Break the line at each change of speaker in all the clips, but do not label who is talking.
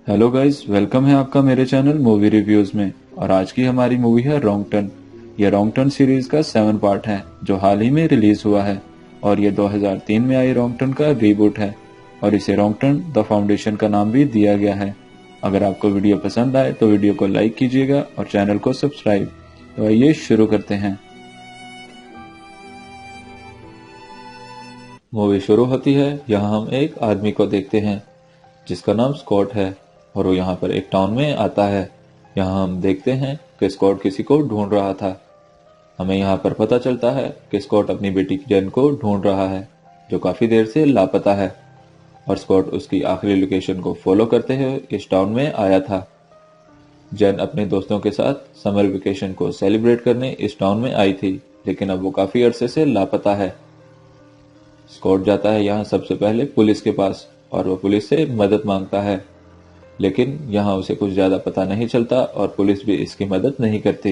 Hello guys, welcome है आपका मेरे चैनल मूवी रिव्यूज में। और आज की हमारी मूवी है रॉन्ग टर्न। यह रॉन्ग टर्न सीरीज का 7 पार्ट है जो हाल ही में रिलीज हुआ है। और ये 2003 में आई रॉन्ग टर्न का रीबूट है और इसे रॉन्ग टर्न द फाउंडेशन का नाम भी दिया गया है। अगर आपको वीडियो पसंद आए तो वीडियो को लाइक कीजिएगा और चैनल को सब्सक्राइब। तो आइए शुरू करते हैं। मूवी शुरू होती है, यहाँ हम एक आदमी को देखते हैं जिसका नाम स्कॉट है और वो यहाँ पर एक टाउन में आता है। यहाँ हम देखते हैं कि स्कॉट किसी को ढूंढ रहा था। हमें यहाँ पर पता चलता है कि स्कॉट अपनी बेटी जेन को ढूंढ रहा है जो काफी देर से लापता है और स्कॉट उसकी आखिरी लोकेशन को फॉलो करते हुए इस टाउन में आया था। जेन अपने दोस्तों के साथ समर वेकेशन को सेलिब्रेट करने इस टाउन में आई थी, लेकिन अब वो काफी अरसे से लापता है। स्कॉट जाता है यहाँ सबसे पहले पुलिस के पास और वो पुलिस से मदद मांगता है, लेकिन यहाँ उसे कुछ ज्यादा पता नहीं चलता और पुलिस भी इसकी मदद नहीं करती।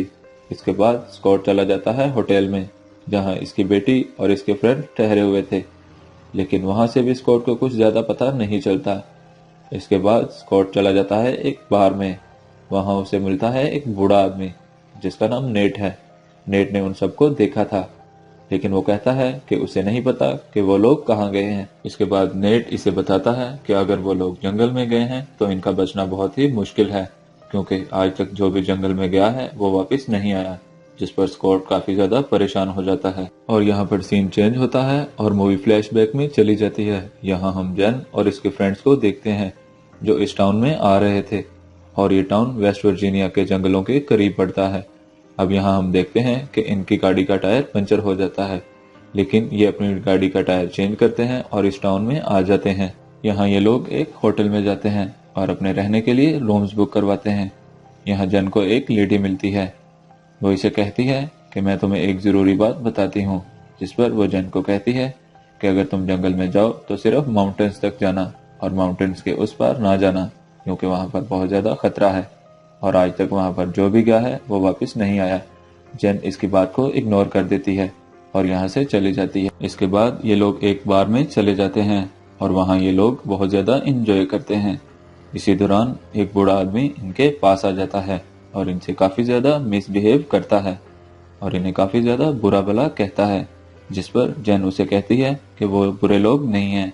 इसके बाद स्कॉट चला जाता है होटल में जहाँ इसकी बेटी और इसके फ्रेंड ठहरे हुए थे, लेकिन वहां से भी स्कॉट को कुछ ज्यादा पता नहीं चलता। इसके बाद स्कॉट चला जाता है एक बार में। वहां उसे मिलता है एक बूढ़ा आदमी जिसका नाम नेट है। नेट ने उन सबको देखा था, लेकिन वो कहता है कि उसे नहीं पता कि वो लोग कहाँ गए हैं। इसके बाद नेट इसे बताता है कि अगर वो लोग जंगल में गए हैं तो इनका बचना बहुत ही मुश्किल है, क्योंकि आज तक जो भी जंगल में गया है वो वापस नहीं आया। जिस पर स्कॉट काफी ज्यादा परेशान हो जाता है और यहाँ पर सीन चेंज होता है और मूवी फ्लैशबैक में चली जाती है। यहाँ हम जेन और इसके फ्रेंड्स को देखते हैं जो इस टाउन में आ रहे थे और ये टाउन वेस्ट वर्जीनिया के जंगलों के करीब पड़ता है। अब यहाँ हम देखते हैं कि इनकी गाड़ी का टायर पंचर हो जाता है, लेकिन ये अपनी गाड़ी का टायर चेंज करते हैं और इस टाउन में आ जाते हैं। यहाँ ये लोग एक होटल में जाते हैं और अपने रहने के लिए रूम्स बुक करवाते हैं। यहाँ जन को एक लेडी मिलती है। वो इसे कहती है कि मैं तुम्हें एक जरूरी बात बताती हूँ, जिस पर वो जन को कहती है कि अगर तुम जंगल में जाओ तो सिर्फ माउंटेन्स तक जाना और माउंटेन्स के उस पार ना जाना, क्योंकि वहाँ पर बहुत ज्यादा खतरा है और आज तक वहां पर जो भी गया है वो वापस नहीं आया। जेन इसकी बात को इग्नोर कर देती है और यहाँ से चली जाती है। इसके बाद ये लोग एक बार में चले जाते हैं और वहाँ ये लोग बहुत ज्यादा इंजॉय करते हैं। इसी दौरान एक बूढ़ा आदमी इनके पास आ जाता है और इनसे काफी ज्यादा मिसबिहेव करता है और इन्हें काफी ज्यादा बुरा भला कहता है, जिस पर जेन उसे कहती है कि वो बुरे लोग नहीं हैं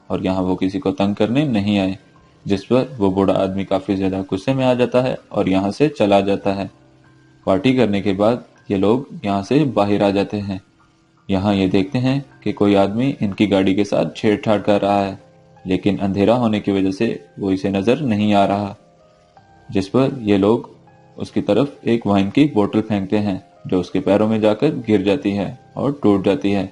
और यहाँ वो किसी को तंग करने नहीं आए। जिस पर वो बूढ़ा आदमी काफी ज्यादा गुस्से में आ जाता है और यहाँ से चला जाता है। पार्टी करने के बाद ये लोग यहाँ से बाहर आ जाते हैं। यहाँ ये देखते हैं कि कोई आदमी इनकी गाड़ी के साथ छेड़छाड़ कर रहा है, लेकिन अंधेरा होने की वजह से वो इसे नजर नहीं आ रहा। जिस पर ये लोग उसकी तरफ एक वाइन की बोतल फेंकते हैं जो उसके पैरों में जाकर गिर जाती है और टूट जाती है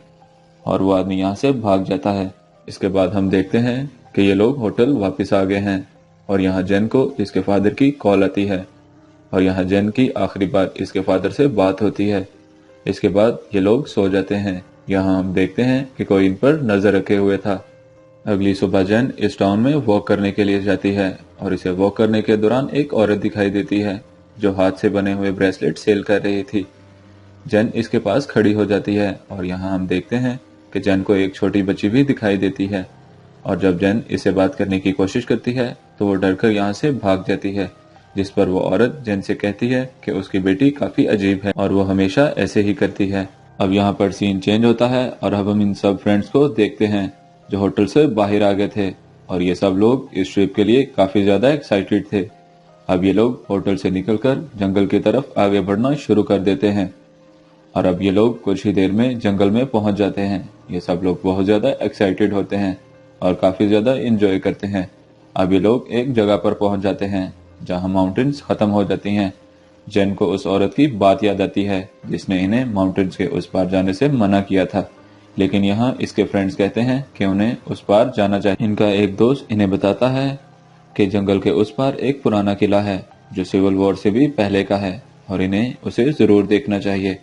और वो आदमी यहाँ से भाग जाता है। इसके बाद हम देखते हैं कि ये लोग होटल वापस आ गए हैं और यहाँ जेन को इसके फादर की कॉल आती है और यहाँ जेन की आखिरी बार इसके फादर से बात होती है। इसके बाद ये लोग सो जाते हैं। यहाँ हम देखते हैं कि कोई इन पर नजर रखे हुए था। अगली सुबह जेन इस टाउन में वॉक करने के लिए जाती है और इसे वॉक करने के दौरान एक औरत दिखाई देती है जो हाथ से बने हुए ब्रेसलेट सेल कर रही थी। जेन इसके पास खड़ी हो जाती है और यहाँ हम देखते हैं कि जेन को एक छोटी बच्ची भी दिखाई देती है और जब जेन इसे बात करने की कोशिश करती है तो वो डरकर यहाँ से भाग जाती है। जिस पर वो औरत जेन से कहती है कि उसकी बेटी काफी अजीब है और वो हमेशा ऐसे ही करती है। अब यहाँ पर सीन चेंज होता है और अब हम इन सब फ्रेंड्स को देखते हैं जो होटल से बाहर आ गए थे और ये सब लोग इस ट्रिप के लिए काफी ज्यादा एक्साइटेड थे। अब ये लोग होटल से निकलकर जंगल की तरफ आगे बढ़ना शुरू कर देते हैं और अब ये लोग कुछ ही देर में जंगल में पहुंच जाते हैं। ये सब लोग बहुत ज्यादा एक्साइटेड होते हैं और काफी ज्यादा एंजॉय करते हैं। अब ये लोग एक जगह पर पहुंच जाते हैं जहां माउंटेन्स खत्म हो जाती हैं। जेन को उस औरत की बात याद आती है जिसने इन्हें माउंटेन्स के उस पार जाने से मना किया था, लेकिन यहाँ इसके फ्रेंड्स कहते हैं कि उन्हें उस पार जाना चाहिए। इनका एक दोस्त इन्हें बताता है कि जंगल के उस पार एक पुराना किला है जो सिविल वॉर से भी पहले का है और इन्हें उसे जरूर देखना चाहिए।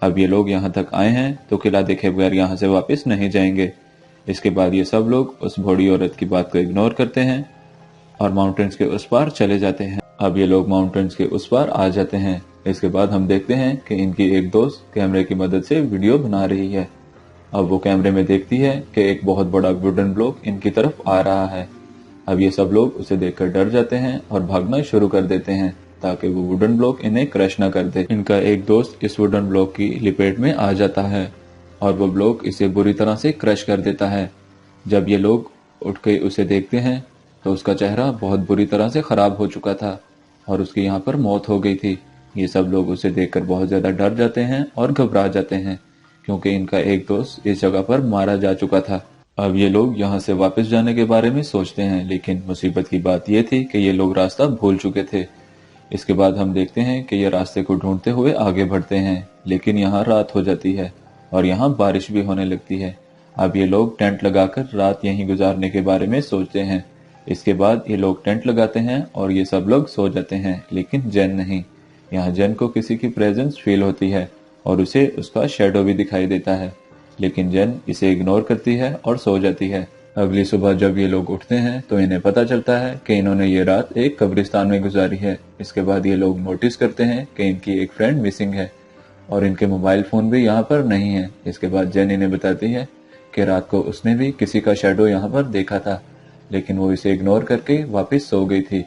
अब ये लोग यहाँ तक आए हैं तो किला देखे बगैर यहाँ से वापस नहीं जाएंगे। इसके बाद ये सब लोग उस बूढ़ी औरत की बात को इग्नोर करते हैं और माउंटेन्स के उस पार चले जाते हैं। अब ये लोग माउंटेन्स के उस पार आ जाते हैं। इसके बाद हम देखते हैं कि इनकी एक दोस्त कैमरे की मदद से वीडियो बना रही है। अब वो कैमरे में देखती है कि एक बहुत बड़ा वुडन ब्लॉक इनकी तरफ आ रहा है अब ये सब लोग उसे देखकर डर जाते हैं और भागना शुरू कर देते हैं ताकि वो वुडन ब्लॉक इन्हें क्रश न कर दे। इनका एक दोस्त इस वुडन ब्लॉक की लिपेट में आ जाता है और वो ब्लॉक इसे बुरी तरह से क्रश कर देता है। जब ये लोग उठ के उसे देखते हैं तो उसका चेहरा बहुत बुरी तरह से खराब हो चुका था और उसकी यहाँ पर मौत हो गई थी। ये सब लोग उसे देखकर बहुत ज्यादा डर जाते हैं और घबरा जाते हैं क्योंकि इनका एक दोस्त इस जगह पर मारा जा चुका था। अब ये लोग यहाँ से वापस जाने के बारे में सोचते हैं, लेकिन मुसीबत की बात यह थी कि ये लोग रास्ता भूल चुके थे। इसके बाद हम देखते हैं कि ये रास्ते को ढूंढते हुए आगे बढ़ते हैं, लेकिन यहाँ रात हो जाती है और यहाँ बारिश भी होने लगती है। अब ये लोग टेंट लगाकर रात यहीं गुजारने के बारे में सोचते हैं। इसके बाद ये लोग टेंट लगाते हैं और ये सब लोग सो जाते हैं, लेकिन जेन नहीं। यहाँ जेन को किसी की प्रेजेंस फील होती है और उसे उसका शैडो भी दिखाई देता है, लेकिन जेन इसे इग्नोर करती है और सो जाती है। अगली सुबह जब ये लोग उठते हैं तो इन्हें पता चलता है कि इन्होंने ये रात एक कब्रिस्तान में गुजारी है। इसके बाद ये लोग नोटिस करते हैं कि इनकी एक फ्रेंड मिसिंग है और इनके मोबाइल फोन भी यहाँ पर नहीं है। इसके बाद जेन इन्हें बताती है कि रात को उसने भी किसी का शैडो यहाँ पर देखा था, लेकिन वो इसे इग्नोर करके वापस सो गई थी।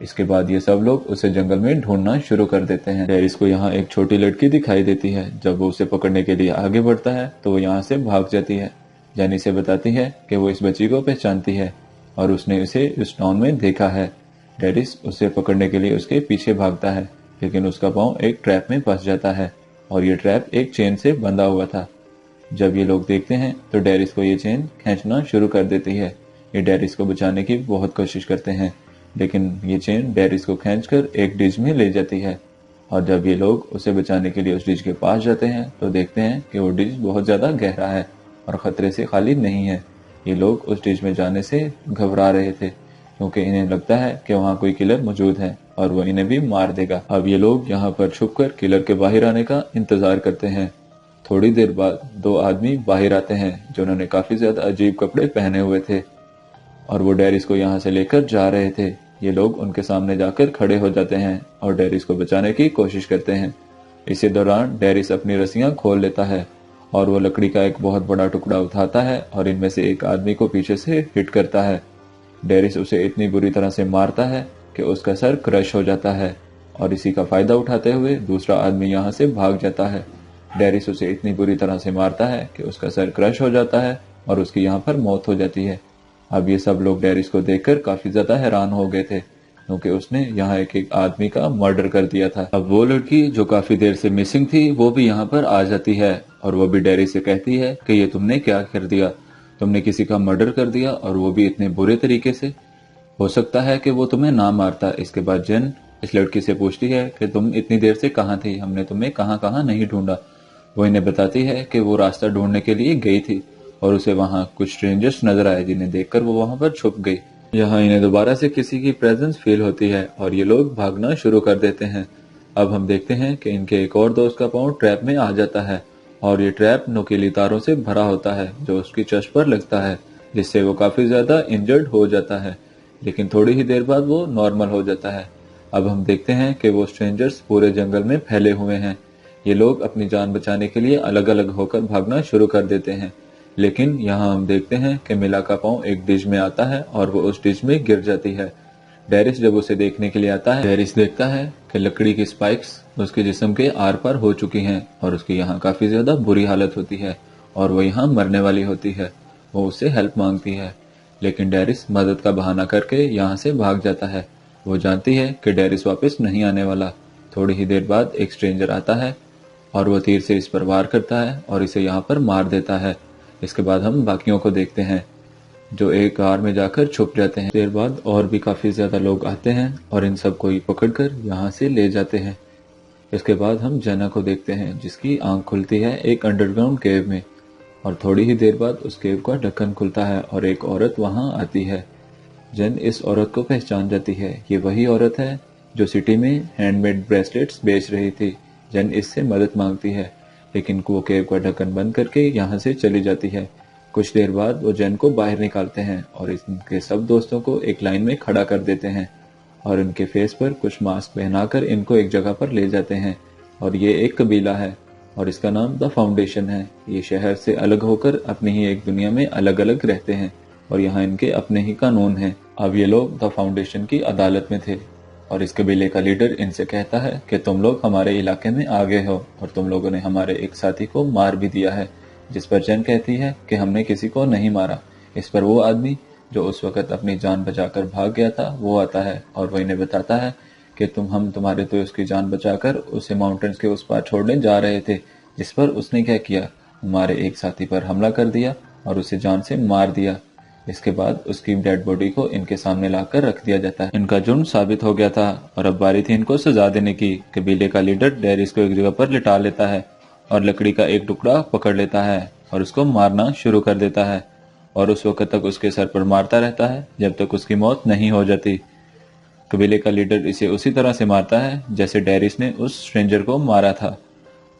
इसके बाद ये सब लोग उसे जंगल में ढूंढना शुरू कर देते हैं। डेरिस को यहाँ एक छोटी लड़की दिखाई देती है। जब वो उसे पकड़ने के लिए आगे बढ़ता है तो वो यहाँ से भाग जाती है। जेनी से बताती है कि वो इस बच्ची को पहचानती है और उसने उसे इस टाउन में देखा है। डेरिस उसे पकड़ने के लिए उसके पीछे भागता है, लेकिन उसका पाँव एक ट्रैप में फंस जाता है और ये ट्रैप एक चेन से बंधा हुआ था। जब ये लोग देखते हैं तो डेरिस को ये चेन खींचना शुरू कर देती है। ये डेरिस को बचाने की बहुत कोशिश करते हैं, लेकिन ये चेन डेरिस को खींचकर एक डिश में ले जाती है। और जब ये लोग उसे बचाने के लिए उस डिश के पास जाते हैं तो देखते हैं कि वो डिश बहुत ज्यादा गहरा है और खतरे से खाली नहीं है। ये लोग उस डिश में जाने से घबरा रहे थे क्योंकि इन्हें लगता है कि वहाँ कोई किलर मौजूद है और वो इन्हें भी मार देगा। अब ये लोग यहाँ पर छुपकर किलर के बाहर आने का इंतजार करते हैं। थोड़ी देर बाद दो आदमी बाहर आते हैं जिन्होंने काफी ज्यादा अजीब कपड़े पहने हुए थे और वो डेरिस को यहाँ से लेकर जा रहे थे। ये लोग उनके सामने जाकर खड़े हो जाते हैं और डेरिस को बचाने की कोशिश करते हैं। इसी दौरान डेरिस अपनी रस्सियां खोल लेता है और वो लकड़ी का एक बहुत बड़ा टुकड़ा उठाता है और इनमें से एक आदमी को पीछे से हिट करता है। डेरिस उसे इतनी बुरी तरह से मारता है कि उसका सर क्रश हो जाता है और इसी का फायदा उठाते हुए दूसरा आदमी यहाँ से भाग जाता है। डेरिस उसे इतनी बुरी तरह से मारता है कि उसका सर क्रश हो जाता है और उसकी यहाँ पर मौत हो जाती है। अब ये सब लोग डेरिस को देखकर काफी ज्यादा हैरान हो गए थे क्योंकि उसने यहाँ एक आदमी का मर्डर कर दिया था। अब वो लड़की जो काफी देर से मिसिंग थी वो भी यहाँ पर आ जाती है और वो भी डेरिस से कहती है कि ये तुमने क्या कर दिया, तुमने किसी का मर्डर कर दिया और वो भी इतने बुरे तरीके से। हो सकता है कि वो तुम्हें ना मारता। इसके बाद जेन इस लड़की से पूछती है कि तुम इतनी देर से कहाँ थी, हमने तुम्हें कहाँ कहाँ नहीं ढूंढा। वो इन्हें बताती है कि वो रास्ता ढूंढने के लिए गई थी और उसे वहाँ कुछ स्ट्रेंजर्स नजर आए जिन्हें देखकर वो वहाँ पर छुप गई। यहाँ इन्हें दोबारा से किसी की प्रेजेंस फील होती है और ये लोग भागना शुरू कर देते हैं। अब हम देखते हैं कि इनके एक और दोस्त का पाँव ट्रैप में आ जाता है और ये ट्रैप नुकीली तारों से भरा होता है जो उसकी चस्ट पर लगता है, जिससे वो काफी ज्यादा इंजर्ड हो जाता है, लेकिन थोड़ी ही देर बाद वो नॉर्मल हो जाता है। अब हम देखते हैं कि वो स्ट्रेंजर्स पूरे जंगल में फैले हुए हैं। ये लोग अपनी जान बचाने के लिए अलग अलग होकर भागना शुरू कर देते हैं, लेकिन यहाँ हम देखते हैं कि मिला का पाँव एक डिश में आता है और वो उस डिश में गिर जाती है। डेरिस जब उसे देखने के लिए आता है, डेरिस देखता है कि लकड़ी की स्पाइक्स उसके जिस्म के आर पार हो चुकी हैं और उसकी यहाँ काफी ज्यादा बुरी हालत होती है और वो यहाँ मरने वाली होती है। वो उससे हेल्प मांगती है, लेकिन डेरिस मदद का बहाना करके यहाँ से भाग जाता है। वो जानती है कि डेरिस वापस नहीं आने वाला। थोड़ी ही देर बाद एक स्ट्रेंजर आता है और वो तीर से इस पर वार करता है और इसे यहाँ पर मार देता है। इसके बाद हम बाकियों को देखते हैं जो एक कार में जाकर छुप जाते हैं। देर बाद और भी काफी ज्यादा लोग आते हैं और इन सबको ही पकड़कर यहाँ से ले जाते हैं। इसके बाद हम जेना को देखते हैं जिसकी आंख खुलती है एक अंडरग्राउंड केव में और थोड़ी ही देर बाद उस केव का ढक्कन खुलता है और एक औरत वहां आती है। जेन इस औरत को पहचान जाती है। ये वही औरत है जो सिटी में हैंडमेड ब्रेसलेट्स बेच रही थी। जेन इससे मदद मांगती है, लेकिन वो केव का ढक्कन बंद करके यहाँ से चली जाती है। कुछ देर बाद वो जेन को बाहर निकालते हैं और इनके सब दोस्तों को एक लाइन में खड़ा कर देते हैं और इनके फेस पर कुछ मास्क पहनाकर इनको एक जगह पर ले जाते हैं। और ये एक कबीला है और इसका नाम द फाउंडेशन है। ये शहर से अलग होकर अपनी ही एक दुनिया में अलग अलग रहते हैं। और यहाँ इनके अपने ही कानून हैं। अब ये लोग द फाउंडेशन की अदालत में थे और इस कबीले का लीडर इनसे कहता है कि तुम लोग हमारे इलाके में आ गए हो और तुम लोगों ने हमारे एक साथी को मार भी दिया है। जिस पर जेन कहती है कि हमने किसी को नहीं मारा। इस पर वो आदमी जो उस वक्त अपनी जान बचाकर भाग गया था वो आता है और वो इन्हें बताता है कि हम तुम्हारे तो उसकी जान बचाकर उसे माउंटेन्स के उस पार छोड़ने जा रहे थे। जिस पर उसने क्या किया, हमारे एक साथी पर हमला कर दिया और उसे जान से मार दिया। इसके बाद उसकी डेड बॉडी को इनके सामने लाकर रख दिया जाता है। इनका जुर्म साबित हो गया था और अब बारी थी इनको सजा देने की। कबीले का लीडर डेरिस को एक जगह पर लिटा लेता है और लकड़ी का एक टुकड़ा पकड़ लेता है और उसको मारना शुरू कर देता है और उस वक्त तक उसके सर पर मारता रहता है जब तक उसकी मौत नहीं हो जाती। कबीले का लीडर इसे उसी तरह से मारता है जैसे डेरिस ने उस स्ट्रेंजर को मारा था।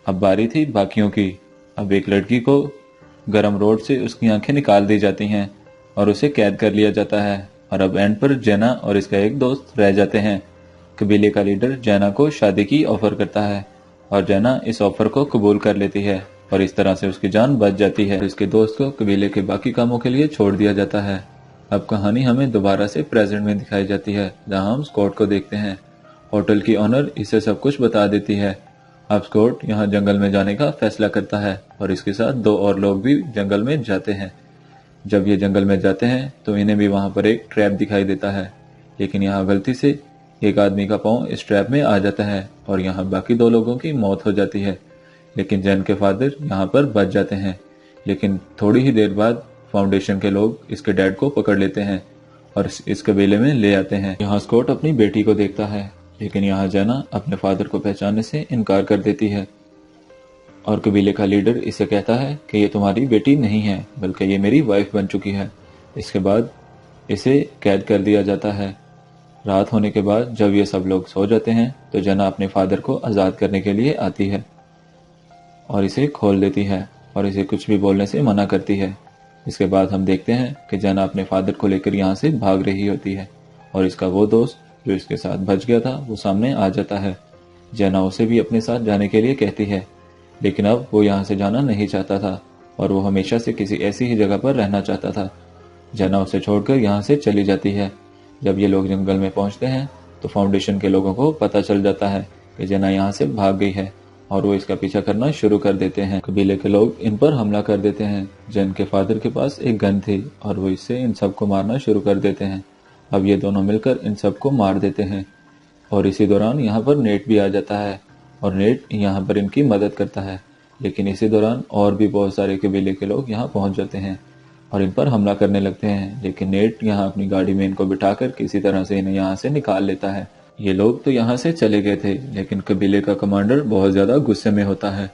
अब बारी थी बाकियों की। अब एक लड़की को गरम रोड से उसकी आंखें निकाल दी जाती हैं और उसे कैद कर लिया जाता है और अब एंड पर जेना और इसका एक दोस्त रह जाते हैं। कबीले का लीडर जेना को शादी की ऑफर करता है और जेना इस ऑफर को कबूल कर लेती है और इस तरह से उसकी जान बच जाती है। इसके दोस्त को कबीले के बाकी कामों के लिए छोड़ दिया जाता है। अब कहानी हमें दोबारा से प्रेजेंट में दिखाई जाती है जहां हम स्कॉट को देखते हैं। होटल की ऑनर इसे सब कुछ बता देती है। अब स्कॉट यहाँ जंगल में जाने का फैसला करता है और इसके साथ दो और लोग भी जंगल में जाते हैं। जब ये जंगल में जाते हैं तो इन्हें भी वहां पर एक ट्रैप दिखाई देता है, लेकिन यहाँ गलती से एक आदमी का पांव इस ट्रैप में आ जाता है और यहाँ बाकी दो लोगों की मौत हो जाती है। लेकिन जेन के फादर यहाँ पर बच जाते हैं। लेकिन थोड़ी ही देर बाद फाउंडेशन के लोग इसके डैड को पकड़ लेते हैं और इस कबीले में ले आते हैं। यहाँ स्कॉट अपनी बेटी को देखता है, लेकिन यहाँ जेना अपने फादर को पहचानने से इनकार कर देती है और कबीले का लीडर इसे कहता है कि ये तुम्हारी बेटी नहीं है बल्कि ये मेरी वाइफ बन चुकी है। इसके बाद इसे कैद कर दिया जाता है। रात होने के बाद जब ये सब लोग सो जाते हैं तो जेना अपने फादर को आज़ाद करने के लिए आती है और इसे खोल देती है और इसे कुछ भी बोलने से मना करती है। इसके बाद हम देखते हैं कि जेना अपने फादर को लेकर यहाँ से भाग रही होती है और इसका वो दोस्त जो इसके साथ बच गया था वो सामने आ जाता है। जेना उसे भी अपने साथ जाने के लिए कहती है, लेकिन अब वो यहाँ से जाना नहीं चाहता था और वो हमेशा से किसी ऐसी ही जगह पर रहना चाहता था। जेना उसे छोड़कर यहाँ से चली जाती है। जब ये लोग जंगल में पहुँचते हैं तो फाउंडेशन के लोगों को पता चल जाता है कि जेना यहाँ से भाग गई है और वो इसका पीछा करना शुरू कर देते हैं। कबीले के लोग इन पर हमला कर देते हैं। जेन के फादर के पास एक गन थी और वो इससे इन सबको मारना शुरू कर देते हैं। अब ये दोनों मिलकर इन सबको मार देते हैं और इसी दौरान यहाँ पर नेट भी आ जाता है और नेट यहाँ पर इनकी मदद करता है। लेकिन इसी दौरान और भी बहुत सारे कबीले के लोग यहाँ पहुँच जाते हैं और इन पर हमला करने लगते हैं। लेकिन नेट यहाँ अपनी गाड़ी में इनको बिठाकर किसी तरह से इन्हें यहाँ से निकाल लेता है। ये लोग तो यहाँ से चले गए थे, लेकिन कबीले का कमांडर बहुत ज्यादा गुस्से में होता है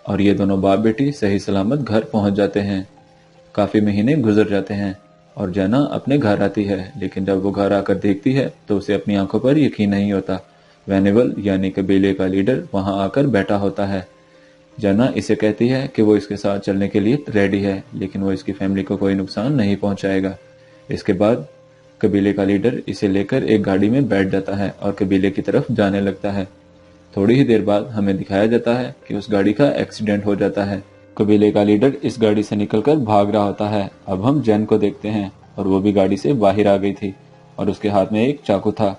और ये दोनों बाप बेटी सही सलामत घर पहुंच जाते हैं। काफी महीने गुजर जाते हैं और जेना अपने घर आती है, लेकिन जब वो घर आकर देखती है तो उसे अपनी आंखों पर यकीन नहीं होता। वेनेबल यानी कबीले का लीडर वहां आकर बैठा होता है। जेना इसे कहती है कि वो इसके साथ चलने के लिए रेडी है, लेकिन वो इसकी फैमिली को कोई नुकसान नहीं पहुंचाएगा। इसके बाद कबीले का लीडर इसे लेकर एक गाड़ी में बैठ जाता है और कबीले की तरफ जाने लगता है। थोड़ी ही देर बाद हमें दिखाया जाता है कि उस गाड़ी का एक्सीडेंट हो जाता है। कबीले का लीडर इस गाड़ी से निकलकर भाग रहा होता है। अब हम जेन को देखते हैं और वो भी गाड़ी से बाहर आ गई थी और उसके हाथ में एक चाकू था।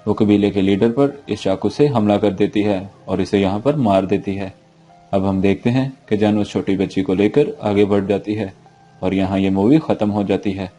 वो कबीले के लीडर पर इस चाकू से हमला कर देती है और इसे यहाँ पर मार देती है। अब हम देखते हैं कि जेन उस छोटी बच्ची को लेकर आगे बढ़ जाती है और यहाँ ये मूवी खत्म हो जाती है।